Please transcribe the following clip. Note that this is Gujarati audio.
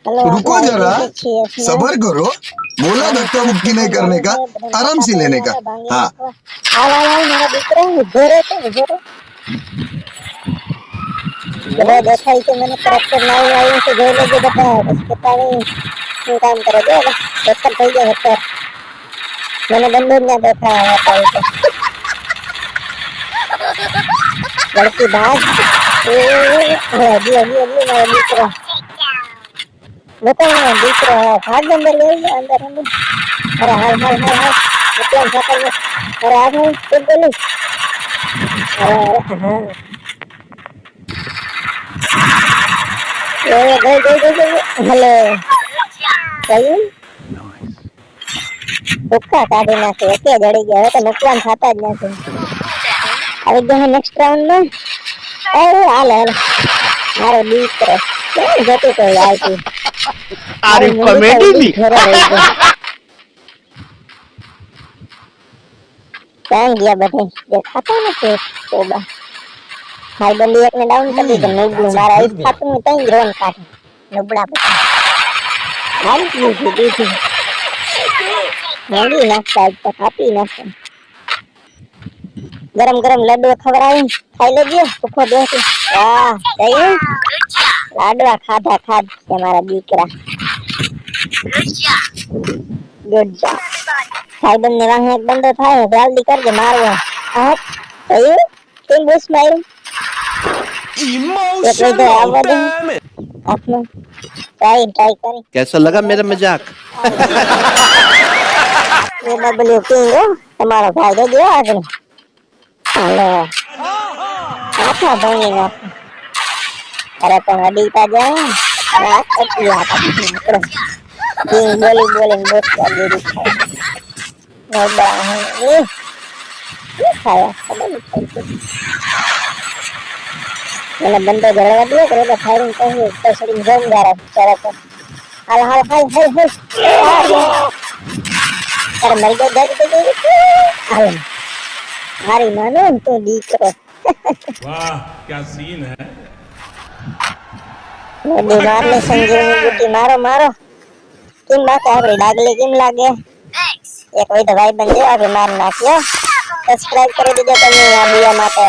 रुको जरा, सबर करो। बोला धक्का मुक्की नहीं करने का, आराम से लेने का। हाँ દેખાય છે મને ટ્રેક્ટર લાવી આવ્યું છે જોઈ લેજો બધા પછી પાણી શું કામ કરે જો ટ્રેક્ટર થઈ જાય ટ્રેક્ટર મને બંદૂક ના દેખાય હતા લડકી ભાગ એ હજી મારો દીકરો બતાવો દીકરો ભાગ અંદર લઈ ગયો અંદર અંદર અરે હાલ એટલા સાકર અરે આ હું શું બોલું અરે હેલો કયું ભૂક્કા કાઢી નાખે કે જડી ગયા હવે તો નુકસાન થતા જ નથી આવી ગયો નેક્સ્ટ રાઉન્ડમાં અરે હાલ મારો દીકરો કેમ જતું તો આવતું Are you comedy? ક્યાં ગયા બધે દેખાતા નથી તોબા મારી બંદી એકને ડાઉન કરી દીધું નબળું મારા એક ખાતું હું ત્યાં જ રોન કાઢે નબળા બધા હાલ દીધી મેગી નાખતા આજ તો કાપી નાખતા ગરમ ગરમ લડ્ડુ ખવડાવી ખાઈ લેજો ભૂખો બેસી વાહ જઈ લાડવા ખાધા મારા દીકરા ગુડ જોબ સાહેબન ને વાહ એક બંદો થાય જલ્દી કરજે મારવો હા જઈ કેમ બુશ માર્યું ट्राई करें कैसा लगा मेरा मजाक ये डब्ल्यू किंग તમારો ફાયદો જો આગળ હાલો આખા ભાઈ ના અરે પણ અડીતા જાય આ કટી આપા કિંગ બોલી બોસ કરી દીધી નોડા હે ખાયા ખબર નથી મને બંદો જળવા દે કરે તો ફાયરિંગ કહે તો સડી જમ ગારા ચરક હાલ હાય અરે મરી ગયો હાલ મારી માનો તો દીકરો વાહ क्या सीन है દીવાર ને સંજીવની બુટી મારો કેમ બાકી આપણી ડાગલી કેમ લાગે એક હોય તો ભાઈ બંધ આપણે માર નાખ્યો સબસ્ક્રાઇબ કરી દેજો તમે આ વિડિયો માટે